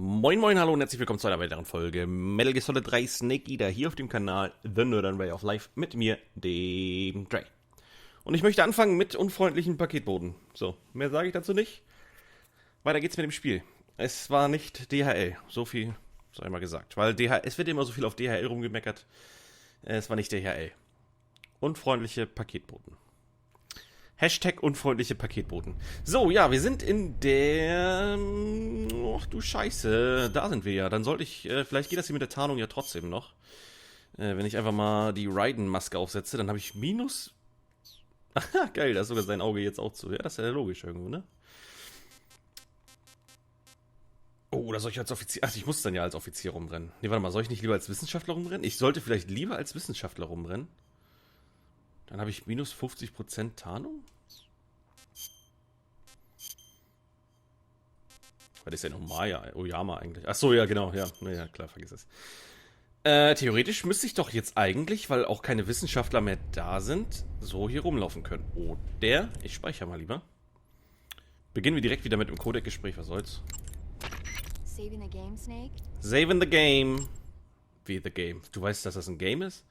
Moin moin, hallo und herzlich willkommen zu einer weiteren Folge Metal Gear Solid 3 Snake Eater hier auf dem Kanal The Northern Way of Life mit mir, dem Dre. Und ich möchte anfangen mit unfreundlichen Paketboten. So, mehr sage ich dazu nicht. Weiter geht's mit dem Spiel. Es war nicht DHL, so viel sei mal gesagt. Weil es wird immer so viel auf DHL rumgemeckert. Es war nicht DHL. Unfreundliche Paketboten. Hashtag unfreundliche Paketboten. So, ja, wir sind in der... Ach du Scheiße, da sind wir ja. Dann sollte ich... vielleicht geht das hier mit der Tarnung ja trotzdem noch. Wenn ich einfach mal die Raiden-Maske aufsetze, dann habe ich Minus... Aha, geil, da ist sogar sein Auge jetzt auch zu. Ja, das ist ja logisch irgendwo, ne? Oh, oder soll ich als Offizier... Ach, ich muss dann ja als Offizier rumrennen. Nee, warte mal, soll ich nicht lieber als Wissenschaftler rumrennen? Ich sollte vielleicht lieber als Wissenschaftler rumrennen. Dann habe ich minus 50% Tarnung? Was ist denn Oyama eigentlich? Achso, ja, genau, ja. Ja, klar, vergiss es. Theoretisch müsste ich doch jetzt eigentlich, weil auch keine Wissenschaftler mehr da sind, so hier rumlaufen können. Oder, ich speichere mal lieber. Beginnen wir direkt wieder mit dem Codec-Gespräch, was soll's? Saving the game, Snake? Saving the game. Wie the game? Du weißt, dass das ein Game ist?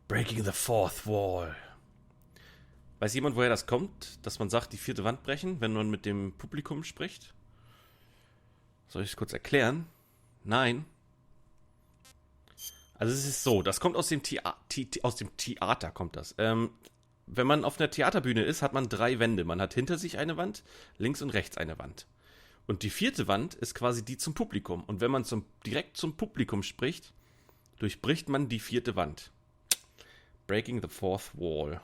Breaking the fourth wall. Weiß jemand, woher das kommt? Dass man sagt, die vierte Wand brechen, wenn man mit dem Publikum spricht? Soll ich es kurz erklären? Nein. Also es ist so, das kommt aus dem Theater, kommt das. Wenn man auf einer Theaterbühne ist, hat man 3 Wände. Man hat hinter sich eine Wand, links und rechts eine Wand. Und die vierte Wand ist quasi die zum Publikum. Und wenn man direkt zum Publikum spricht, durchbricht man die vierte Wand. Breaking the fourth wall.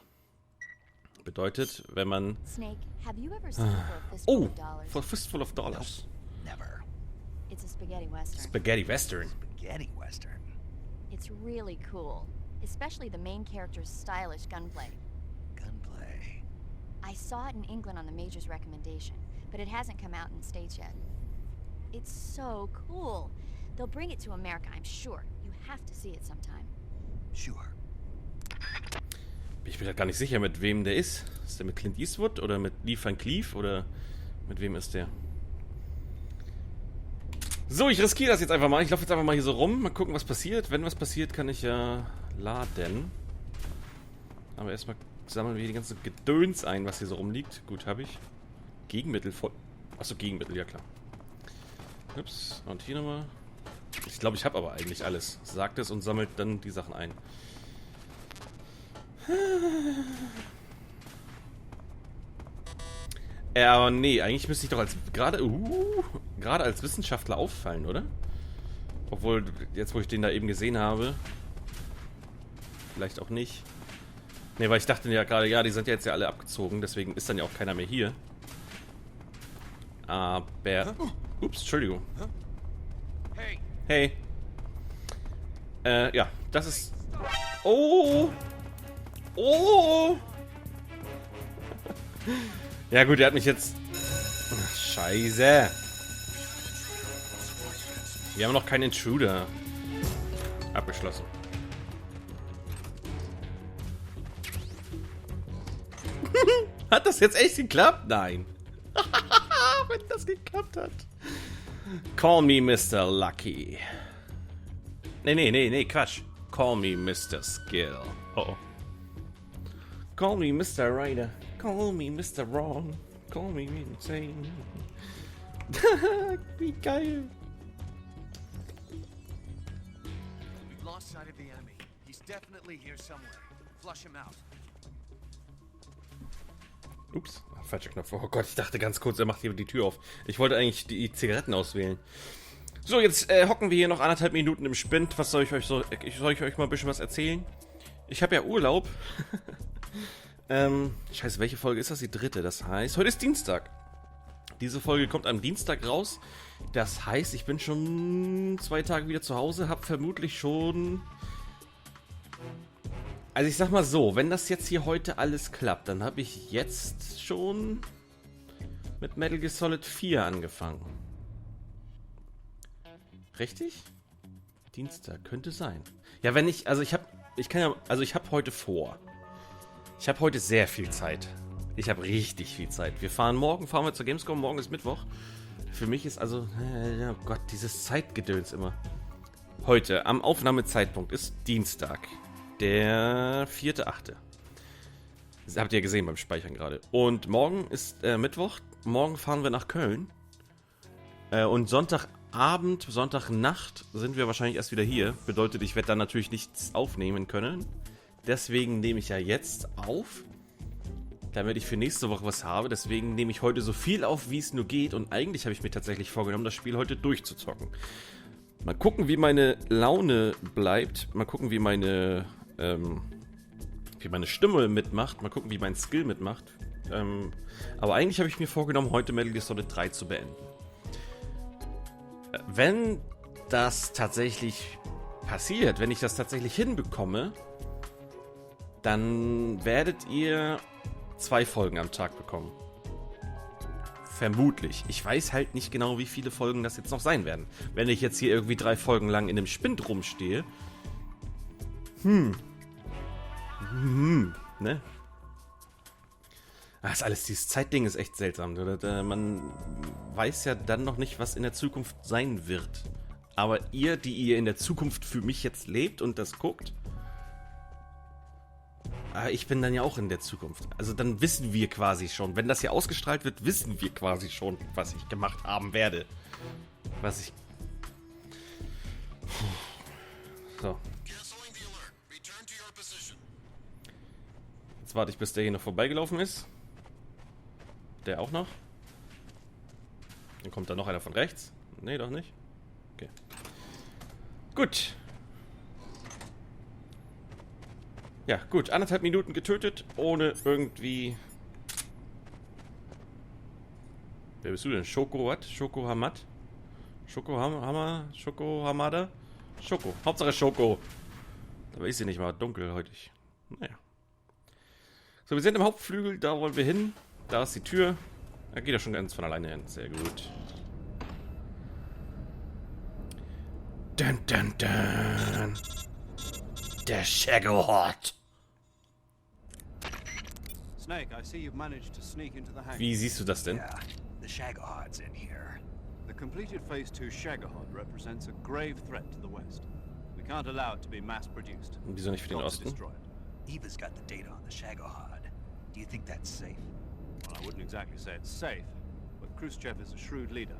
Bedeutet, wenn man... Snake, have you ever seen for a fistful of dollars? For a fistful of dollars. Never. It's a spaghetti western. Spaghetti western. Spaghetti western. It's really cool, especially the main character's stylish gunplay. Gunplay. I saw it in England on the Major's recommendation, but it hasn't come out in the States yet. It's so cool. They'll bring it to America, I'm sure. You have to see it sometime. Sure. Ich bin halt gar nicht sicher, mit wem der ist. Ist der mit Clint Eastwood oder mit Lee Van Cleef oder mit wem ist der? So, ich riskiere das jetzt einfach mal. Ich laufe jetzt einfach mal hier so rum. Mal gucken, was passiert. Wenn was passiert, kann ich ja laden. Aber erstmal sammeln wir hier die ganze Gedöns ein, was hier so rumliegt. Gut, habe ich. Gegenmittel voll. Achso, Gegenmittel, ja klar. Ups, und hier nochmal. Ich glaube, ich habe aber eigentlich alles. Sagt es und sammelt dann die Sachen ein. Aber nee, eigentlich müsste ich doch gerade als Wissenschaftler auffallen, oder? Obwohl, jetzt wo ich den da eben gesehen habe, vielleicht auch nicht. Nee, weil ich dachte ja gerade, ja, die sind ja jetzt ja alle abgezogen, deswegen ist dann ja auch keiner mehr hier. Aber... Ups, Entschuldigung. Hey. Ja, das ist... Oh! Ja gut, der hat mich jetzt... Ach, Scheiße. Wir haben noch keinen Intruder. Abgeschlossen. Hat das jetzt echt geklappt? Nein. Wenn das geklappt hat. Call me Mr. Lucky. Nee, Quatsch. Call me Mr. Skill. Oh. Call me Mr. Rider. Call me Mr. Wrong. Call me insane. Wie geil. We've lost sight of the enemy. He's definitely here somewhere. Flush him out. Ups, falscher Knopf. Oh Gott, ich dachte ganz kurz, er macht hier die Tür auf. Ich wollte eigentlich die Zigaretten auswählen. So, jetzt hocken wir hier noch 1,5 Minuten im Spind. Was soll ich euch euch mal ein bisschen was erzählen? Ich habe ja Urlaub. Scheiße, welche Folge ist das? Die 3. Das heißt, heute ist Dienstag. Diese Folge kommt am Dienstag raus. Das heißt, ich bin schon 2 Tage wieder zu Hause. Hab vermutlich schon... Also ich sag mal so, wenn das jetzt hier heute alles klappt, dann habe ich jetzt schon mit Metal Gear Solid 4 angefangen. Richtig? Dienstag, könnte sein. Ja, wenn ich, also ich habe heute vor. Ich habe heute sehr viel Zeit. Ich habe richtig viel Zeit. Fahren wir zur Gamescom, morgen ist Mittwoch. Für mich ist also, oh Gott, dieses Zeitgedöns immer. Heute, am Aufnahmezeitpunkt, ist Dienstag, der 4.8. Das habt ihr ja gesehen beim Speichern gerade. Und morgen ist Mittwoch. Morgen fahren wir nach Köln. Und Sonntagabend, Sonntagnacht sind wir wahrscheinlich erst wieder hier. Bedeutet, ich werde dann natürlich nichts aufnehmen können. Deswegen nehme ich ja jetzt auf, damit ich für nächste Woche was habe. Deswegen nehme ich heute so viel auf, wie es nur geht. Und eigentlich habe ich mir tatsächlich vorgenommen, das Spiel heute durchzuzocken. Mal gucken, wie meine Laune bleibt. Mal gucken, wie meine Stimme mitmacht. Mal gucken, wie mein Skill mitmacht. Aber eigentlich habe ich mir vorgenommen, heute Metal Gear Solid 3 zu beenden. Wenn das tatsächlich passiert, wenn ich das tatsächlich hinbekomme, dann werdet ihr 2 Folgen am Tag bekommen. Vermutlich. Ich weiß halt nicht genau, wie viele Folgen das jetzt noch sein werden. Wenn ich jetzt hier irgendwie 3 Folgen lang in einem Spind rumstehe. Ne? Das alles, dieses Zeitding ist echt seltsam. Man weiß ja dann noch nicht, was in der Zukunft sein wird. Aber ihr, die ihr in der Zukunft für mich jetzt lebt und das guckt, ich bin dann ja auch in der Zukunft. Also dann wissen wir quasi schon. Wenn das hier ausgestrahlt wird, wissen wir quasi schon, was ich gemacht haben werde. So. Jetzt warte ich, bis der hier noch vorbeigelaufen ist. Der auch noch. Dann kommt da noch einer von rechts. Nee, doch nicht. Okay. Gut. Ja, gut. 1,5 Minuten getötet, ohne irgendwie... Wer bist du denn? Schoko, was? Schoko Hamad? Schoko Hammer? Schoko Hamada? Schoko. Hauptsache Schoko. Aber ist sie nicht mal dunkelhäutig. Naja. So, wir sind im Hauptflügel. Da wollen wir hin. Da ist die Tür. Da geht er schon ganz von alleine hin. Sehr gut. Dun, dun, dun. Der Shaggy-Hot. Snake, I see you've managed to sneak into the hangar. Wie siehst du das denn? Yeah, the Shaggy-Hot's in here. The completed Phase 2 Shagahod represents a grave threat to the West. We can't allow it to be mass-produced. Wieso nicht für den Got to Osten? destroy it. Eva's got the data on the Shaggy-Hot. Do you think that's safe? Well, I wouldn't exactly say it's safe, but Khrushchev is a shrewd leader.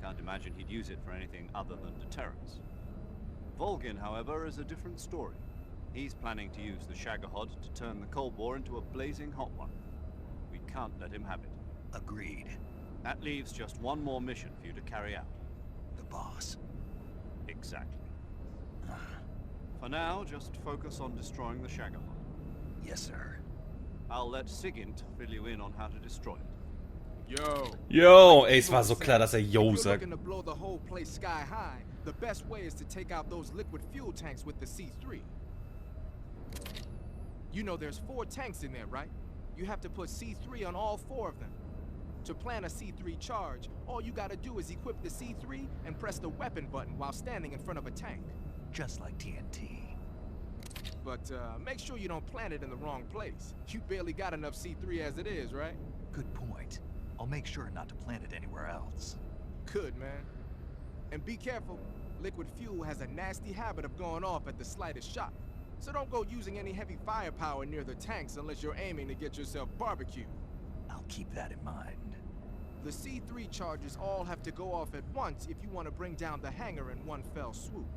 Can't imagine he'd use it for anything other than deterrence. Volgin, however, is a different story. He's planning to use the Shagahod to turn the Cold War into a blazing hot one. We can't let him have it. Agreed. That leaves just one more mission for you to carry out. The boss. Exactly. For now, just focus on destroying the Shagahod. Yes, sir. I'll let Sigint fill you in on how to destroy it. Yo, ey, es war so klar, dass er Yo sagt. Looking to blow the whole place sky high, the best way is to take out those liquid fuel tanks with the C3. You know there's 4 tanks in there, right? You have to put C3 on all 4 of them. To plan a C3 charge, all you gotta do is equip the C3 and press the weapon button while standing in front of a tank. Just like TNT. But make sure you don't plant it in the wrong place. You barely got enough C3 as it is, right? Good point. I'll make sure not to plant it anywhere else. Good, man. And be careful. Liquid fuel has a nasty habit of going off at the slightest shock. So don't go using any heavy firepower near the tanks unless you're aiming to get yourself barbecued. I'll keep that in mind. The C3 charges all have to go off at once if you want to bring down the hangar in one fell swoop.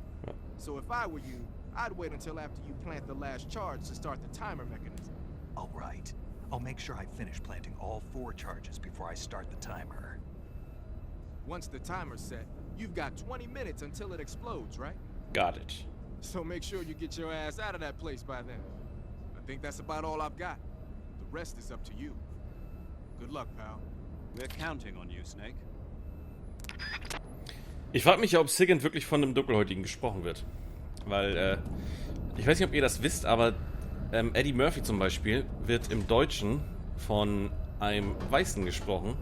So if I were you, I'd wait until after you plant the last charge to start the timer mechanism. All right. I'll make sure I finish planting all 4 charges before I start the timer. Once the timer's set, you've got 20 minutes until it explodes, right? Got it. So make sure you get your ass out of that place by then. I think that's about all I've got. The rest is up to you. Good luck, pal. We're counting on you, Snake. Ich frage mich ja, ob Sigint wirklich von einem Dunkelhäutigen gesprochen wird. Weil, ich weiß nicht, ob ihr das wisst, aber Eddie Murphy zum Beispiel wird im Deutschen von einem Weißen gesprochen.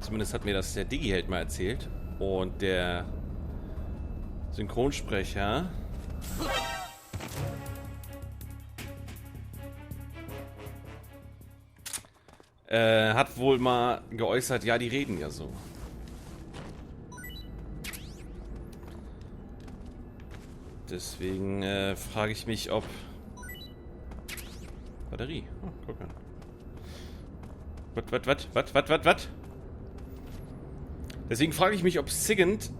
Zumindest hat mir das der Digi-Held mal erzählt. Und der Synchronsprecher hat wohl mal geäußert, ja, die reden ja so. Deswegen frage ich mich, ob... Batterie. Oh, guck mal. Was? Deswegen frage ich mich, ob Sigint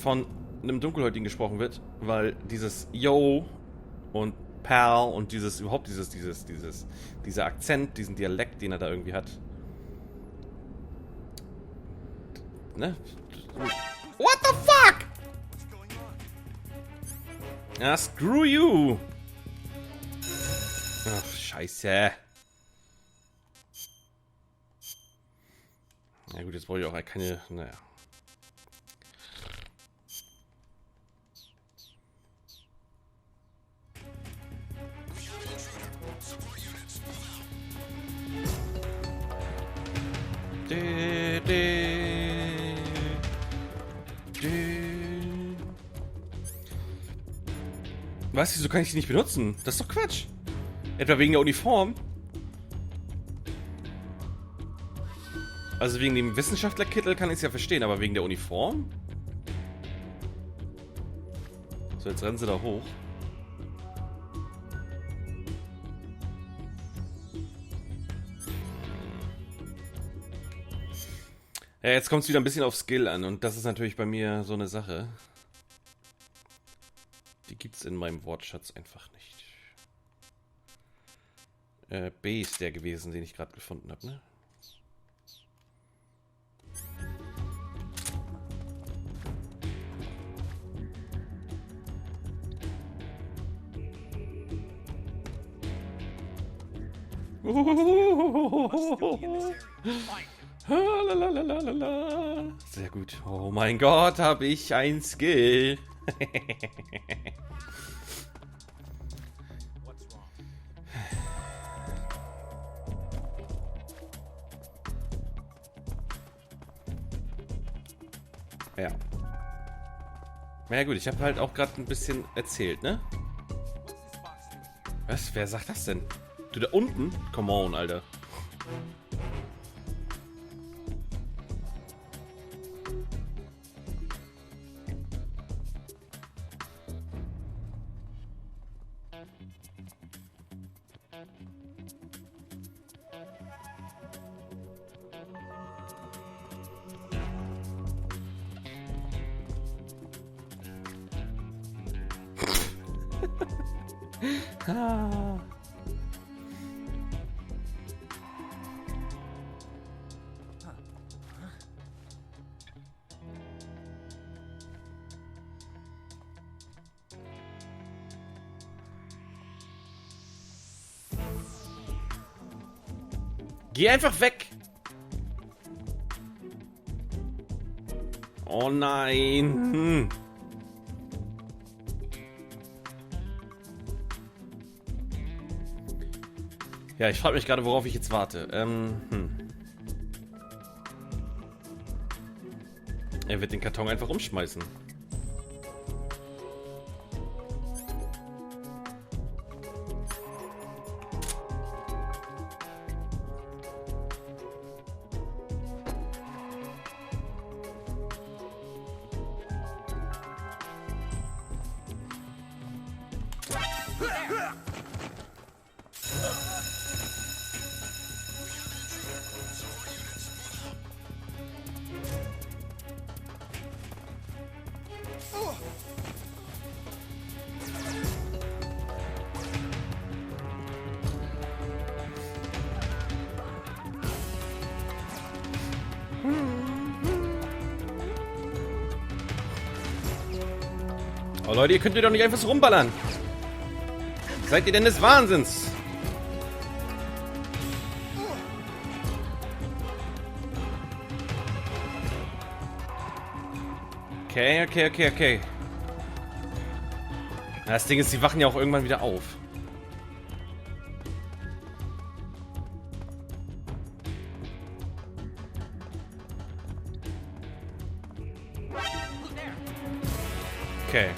von einem Dunkelhäutigen gesprochen wird, weil dieses Yo und Perl und dieser Akzent, diesen Dialekt, den er da irgendwie hat. Ne? What the fuck? Ah, screw you! Ach, scheiße. Na gut, jetzt brauche ich auch keine... Naja. Was? Wieso kann ich die nicht benutzen? Das ist doch Quatsch. Etwa wegen der Uniform? Also wegen dem Wissenschaftlerkittel kann ich es ja verstehen, aber wegen der Uniform? So, jetzt rennen sie da hoch. Ja, jetzt kommt es wieder ein bisschen auf Skill an und das ist natürlich bei mir so eine Sache. Die gibt es in meinem Wortschatz einfach nicht. B ist der gewesen, den ich gerade gefunden habe, ne? Sehr gut. Oh mein Gott, habe ich ein Skill. Ja. Na ja gut, ich habe halt auch gerade ein bisschen erzählt, ne? Was? Wer sagt das denn? Du da unten? Come on, Alter. Geh einfach weg! Oh nein! Ja, ich frage mich gerade, worauf ich jetzt warte. Er wird den Karton einfach umschmeißen. Oh Leute, ihr könnt mir doch nicht einfach so rumballern. Seid ihr denn des Wahnsinns? Okay. Das Ding ist, die wachen ja auch irgendwann wieder auf. Okay.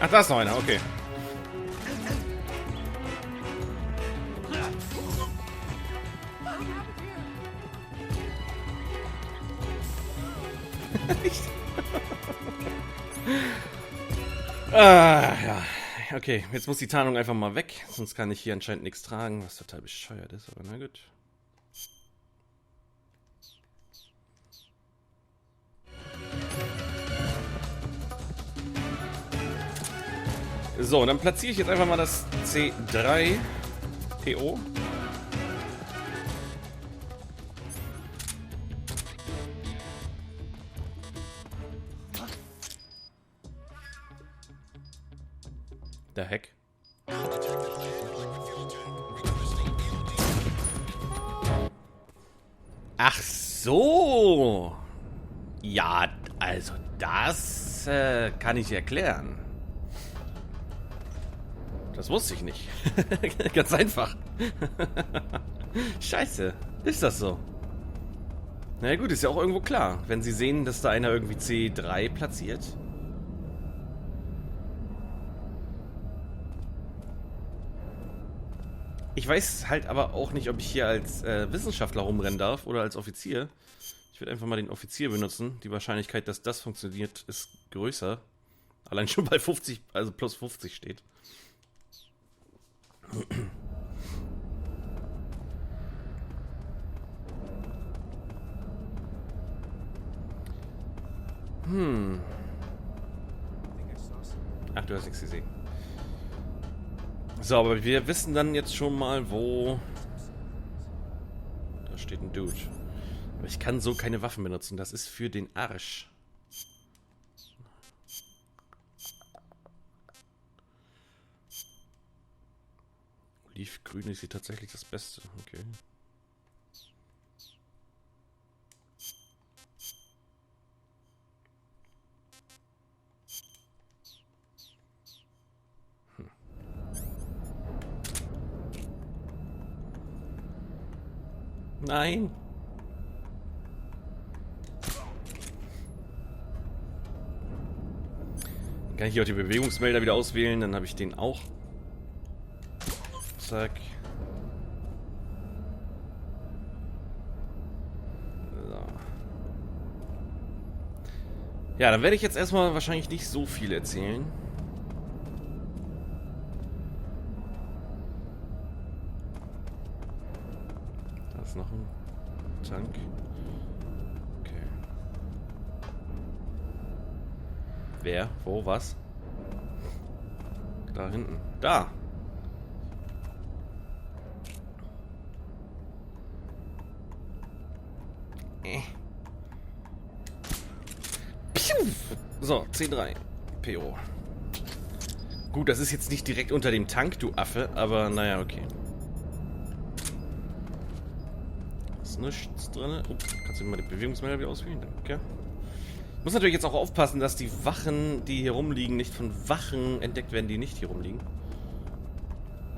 Ach, da ist noch einer, okay. Ja. Okay, jetzt muss die Tarnung einfach mal weg, sonst kann ich hier anscheinend nichts tragen, was total bescheuert ist, aber na gut. So, dann platziere ich jetzt einfach mal das C3 PO. Der Heck. Ach so. Ja, also das kann ich erklären. Das wusste ich nicht. Ganz einfach. Scheiße. Ist das so? Na ja, gut, ist ja auch irgendwo klar. Wenn Sie sehen, dass da einer irgendwie C3 platziert. Ich weiß halt aber auch nicht, ob ich hier als Wissenschaftler rumrennen darf oder als Offizier. Ich werde einfach mal den Offizier benutzen. Die Wahrscheinlichkeit, dass das funktioniert, ist größer. Allein schon bei 50, also plus 50 steht. Ach, du hast nichts gesehen. So, aber wir wissen dann jetzt schon mal, wo... Da steht ein Dude. Aber ich kann so keine Waffen benutzen. Das ist für den Arsch. Olivgrün ist hier tatsächlich das Beste. Okay. Nein. Dann kann ich hier auch die Bewegungsmelder wieder auswählen, dann habe ich den auch. Zack. So. Ja, dann werde ich jetzt erstmal wahrscheinlich nicht so viel erzählen. Da ist noch ein Tank. Okay. Wer? Wo? Was? Da hinten. Da! So, C3. PO. Gut, das ist jetzt nicht direkt unter dem Tank, du Affe, aber naja, okay. Ist nichts drin. Oh, kannst du mal die Bewegungsmelder wieder auswählen? Danke. Muss natürlich jetzt auch aufpassen, dass die Wachen, die hier rumliegen, nicht von Wachen entdeckt werden, die nicht hier rumliegen.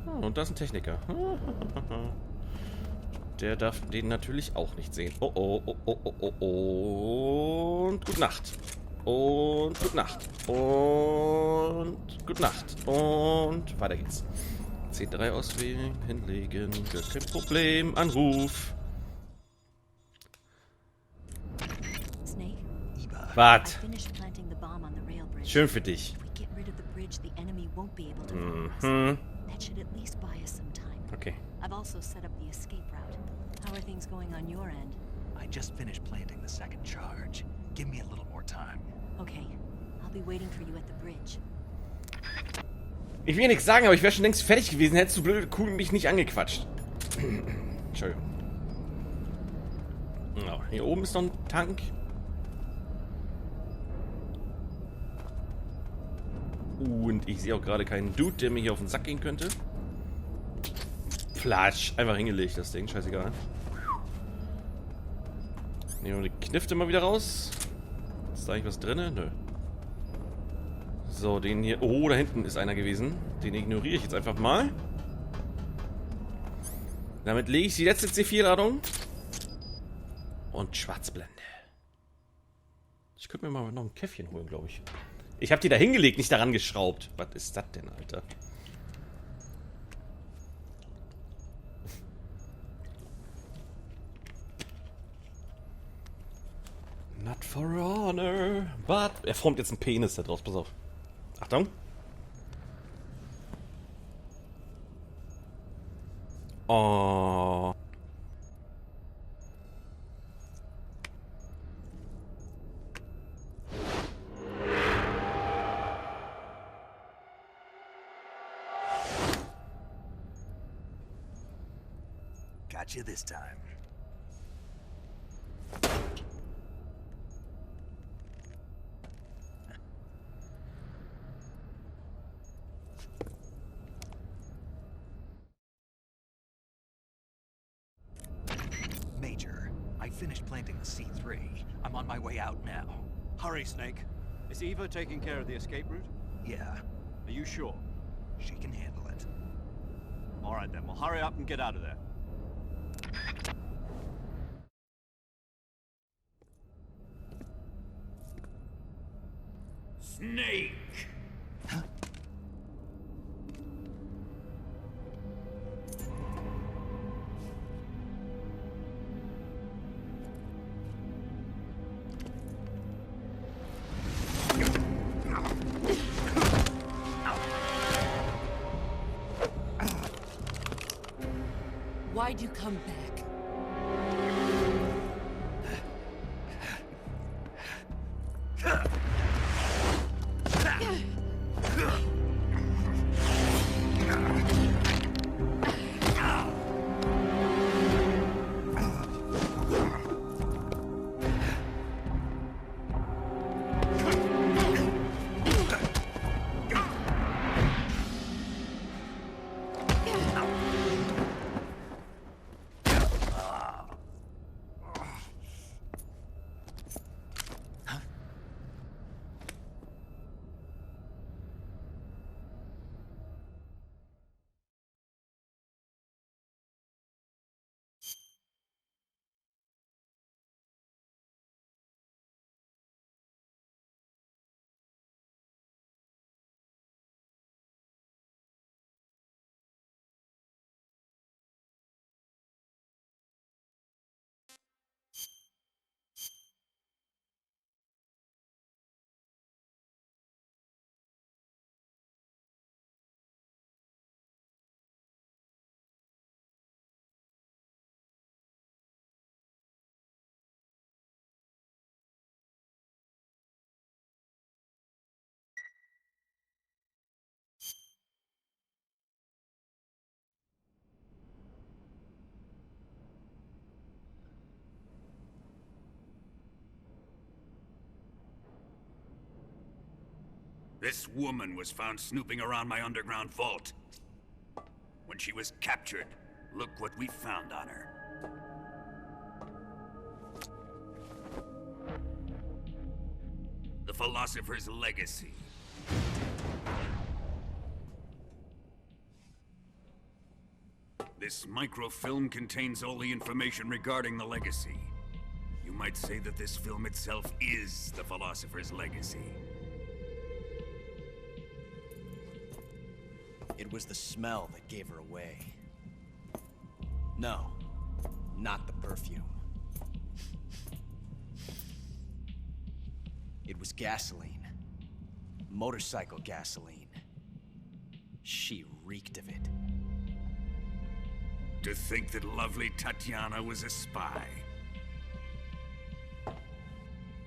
Oh, und da ist ein Techniker. Der darf den natürlich auch nicht sehen. Oh, oh, oh, oh, oh, oh. Und gute Nacht. Und gute Nacht. Und gute Nacht. Und weiter geht's. C3 auswählen, hinlegen. Kein Problem. Anruf. Snake, Wart. finished planting the bomb on the rail bridge. Schön für dich. If we get rid of the bridge, the enemy won't be able to follow us. That should at least buy us some time. Okay. I've also set up the escape route. How are things going on your end? I just finished planting the second charge. Give me a little more time. Okay, I'll be waiting for you at the bridge. Ich will nichts sagen, aber ich wäre schon längst fertig gewesen, hättest du blöde Kuh mich nicht angequatscht. Entschuldigung. Oh, hier oben ist noch ein Tank. Und ich sehe auch gerade keinen Dude, der mir hier auf den Sack gehen könnte. Flatsch. Einfach hingelegt, das Ding. Scheißegal. Nehmen wir die Knifte mal wieder raus. Ist da eigentlich was drin? Nö. So, den hier... Oh, da hinten ist einer gewesen. Den ignoriere ich jetzt einfach mal. Damit lege ich die letzte C4-Ladung. Und Schwarzblende. Ich könnte mir mal noch ein Käffchen holen, glaube ich. Ich hab die da hingelegt, nicht daran geschraubt. Was ist das denn, Alter? Not for honor, but... Er formt jetzt einen Penis da draus, pass auf. Achtung. Oh. Got you this time. Major, I finished planting the C3. I'm on my way out now. Hurry, Snake. Is Eva taking care of the escape route? Yeah, Are you sure? she can handle it. All right, then. Well, hurry up and get out of there. Snake! Why'd you come back? This woman was found snooping around my underground vault. When she was captured, look what we found on her. The philosopher's legacy. This microfilm contains all the information regarding the legacy. You might say that this film itself is the philosopher's legacy. It was the smell that gave her away. No, not the perfume. It was gasoline. Motorcycle gasoline. She reeked of it. To think that lovely Tatiana was a spy.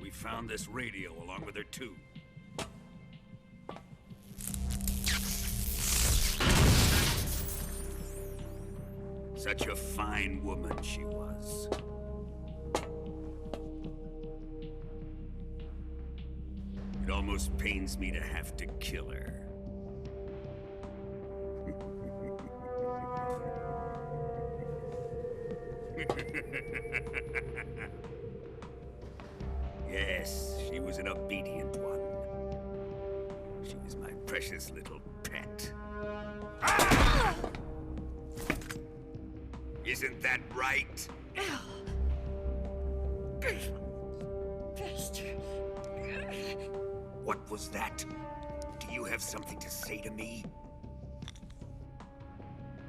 We found this radio along with her too. Such a fine woman she was. It almost pains me to have to kill her. Yes, she was an obedient one. She was my precious little pet. Ah! Isn't that right? Bastard. What was that? Do you have something to say to me?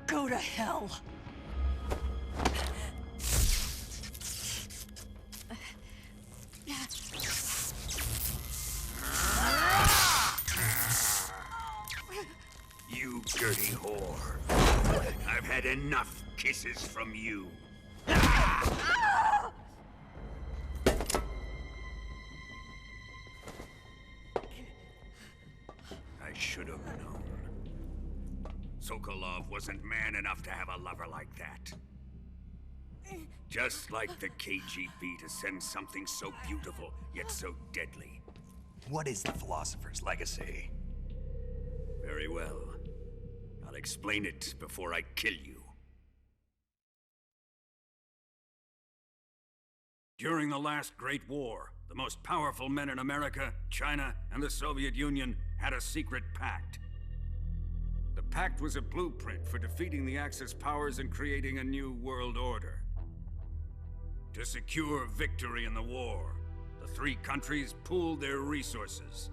Go to hell. You dirty whore. I've had enough kisses from you. I should have known. Sokolov wasn't man enough to have a lover like that. Just like the KGB to send something so beautiful, yet so deadly. What is the Philosopher's Legacy? Very well. I'll explain it before I kill you. During the last Great War, the most powerful men in America, China, and the Soviet Union had a secret pact. The pact was a blueprint for defeating the Axis powers and creating a new world order. To secure victory in the war, the three countries pooled their resources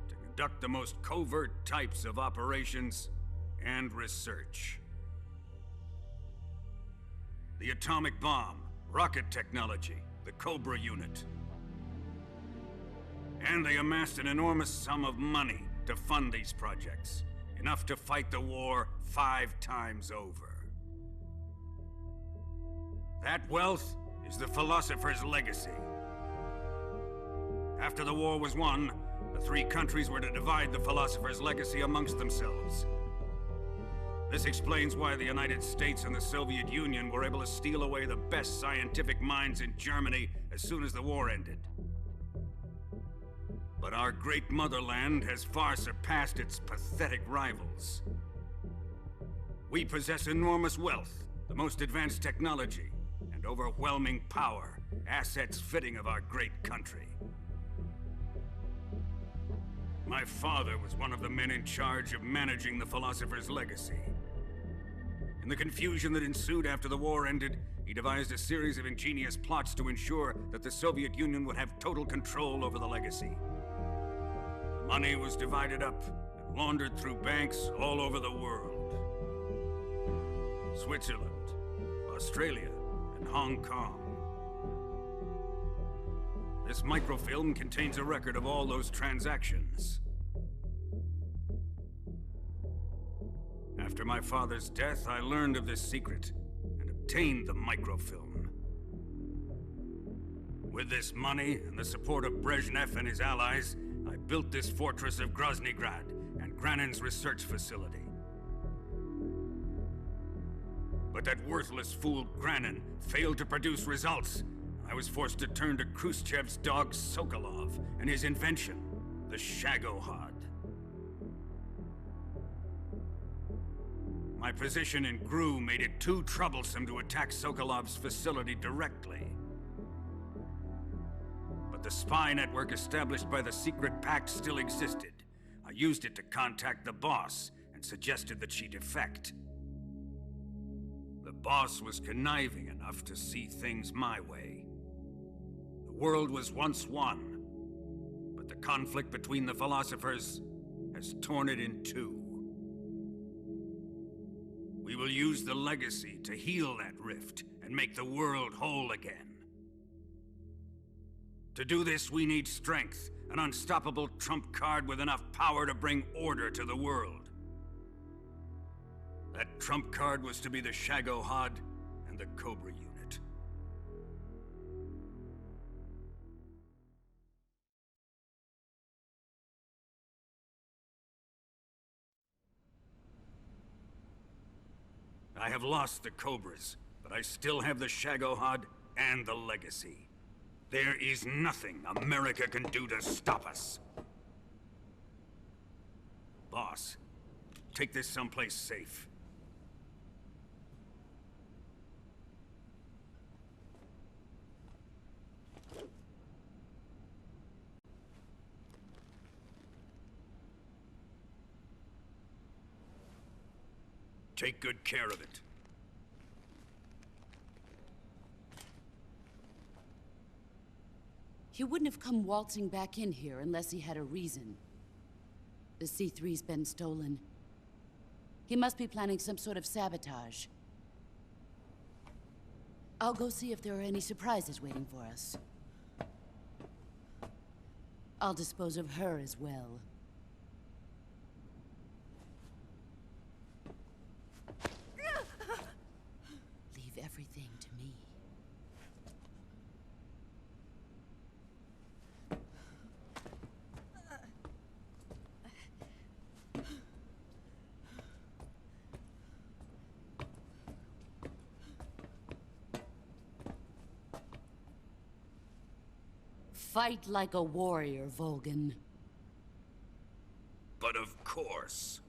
to conduct the most covert types of operations and research. The atomic bomb, rocket technology, the Cobra unit. And they amassed an enormous sum of money to fund these projects, enough to fight the war 5 times over. That wealth is the Philosopher's Legacy. After the war was won, the three countries were to divide the Philosopher's Legacy amongst themselves. This explains why the United States and the Soviet Union were able to steal away the best scientific minds in Germany as soon as the war ended. But our great motherland has far surpassed its pathetic rivals. We possess enormous wealth, the most advanced technology, and overwhelming power, assets fitting of our great country. My father was one of the men in charge of managing the Philosopher's Legacy. In the confusion that ensued after the war ended, he devised a series of ingenious plots to ensure that the Soviet Union would have total control over the legacy. The money was divided up and laundered through banks all over the world. Switzerland, Australia, and Hong Kong. This microfilm contains a record of all those transactions. After my father's death, I learned of this secret and obtained the microfilm. With this money and the support of Brezhnev and his allies, I built this fortress of Groznygrad and Granin's research facility. But that worthless fool Granin failed to produce results. I was forced to turn to Khrushchev's dog Sokolov and his invention, the Shagohod. My position in GRU made it too troublesome to attack Sokolov's facility directly. But the spy network established by the secret pact still existed. I used it to contact the boss and suggested that she defect. The boss was conniving enough to see things my way. The world was once one, but the conflict between the philosophers has torn it in two. We will use the legacy to heal that rift and make the world whole again. To do this, we need strength, an unstoppable trump card with enough power to bring order to the world. That trump card was to be the Shagohod and the Cobra unit. I have lost the Cobras, but I still have the Shagohod and the legacy. There is nothing America can do to stop us. Boss, take this someplace safe. Take good care of it. He wouldn't have come waltzing back in here unless he had a reason. The C3's been stolen. He must be planning some sort of sabotage. I'll go see if there are any surprises waiting for us. I'll dispose of her as well. Leave everything to me. Fight like a warrior, Volgin. But of course.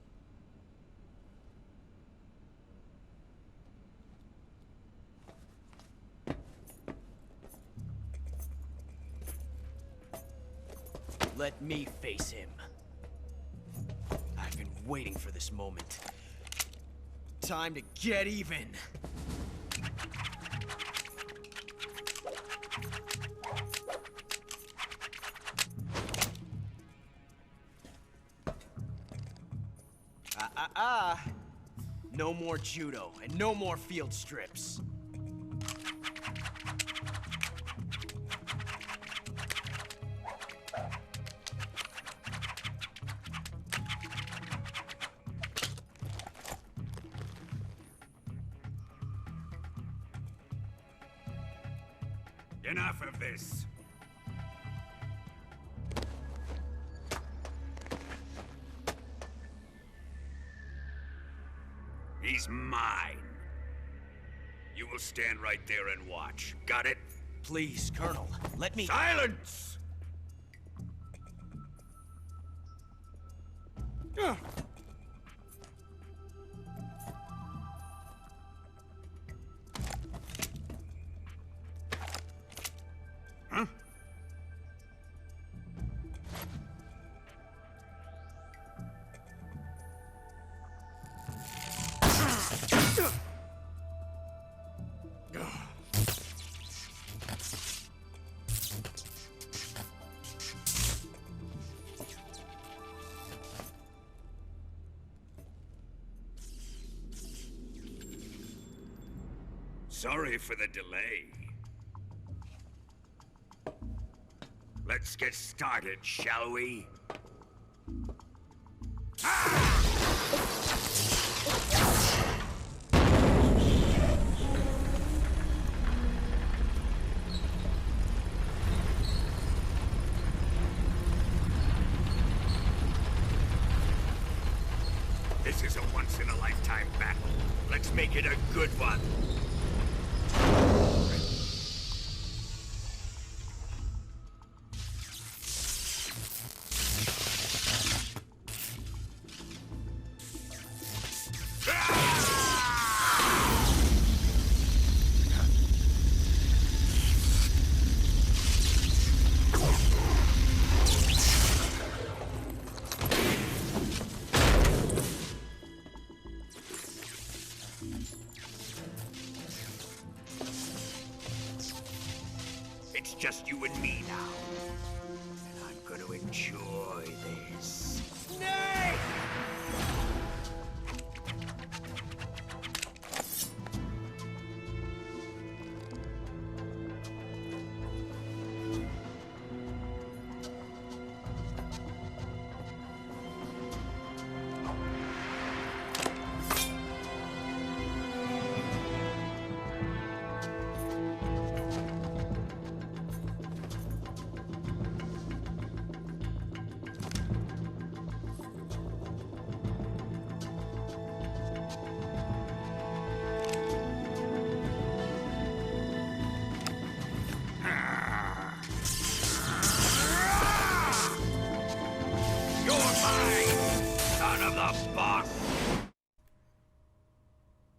Let me face him. I've been waiting for this moment. Time to get even. No more judo, and no more field strips. Enough of this. He's mine. You will stand right there and watch. Got it? Please, Colonel, let me— Silence! Huh? Sorry for the delay. Let's get started, shall we? This is a once-in-a-lifetime battle. Let's make it a good one. It's just you and me now. And I'm gonna enjoy this. Snake!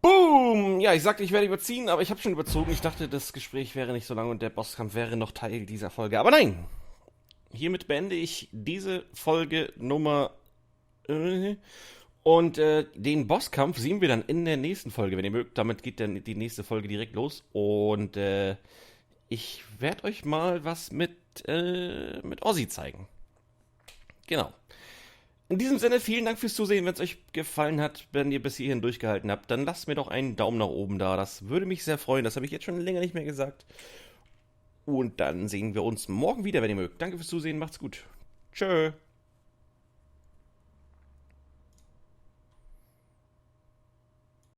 Boom! Ja, ich sagte, ich werde überziehen, aber ich habe schon überzogen. Ich dachte, das Gespräch wäre nicht so lang und der Bosskampf wäre noch Teil dieser Folge. Aber nein! Hiermit beende ich diese Folge Nummer... Und den Bosskampf sehen wir dann in der nächsten Folge, wenn ihr mögt. Damit geht dann die nächste Folge direkt los. Und ich werde euch mal was mit mit Ozzy zeigen. Genau. In diesem Sinne, vielen Dank fürs Zusehen. Wenn es euch gefallen hat, wenn ihr bis hierhin durchgehalten habt, dann lasst mir doch einen Daumen nach oben da. Das würde mich sehr freuen. Das habe ich jetzt schon länger nicht mehr gesagt. Und dann sehen wir uns morgen wieder, wenn ihr mögt. Danke fürs Zusehen. Macht's gut. Tschö.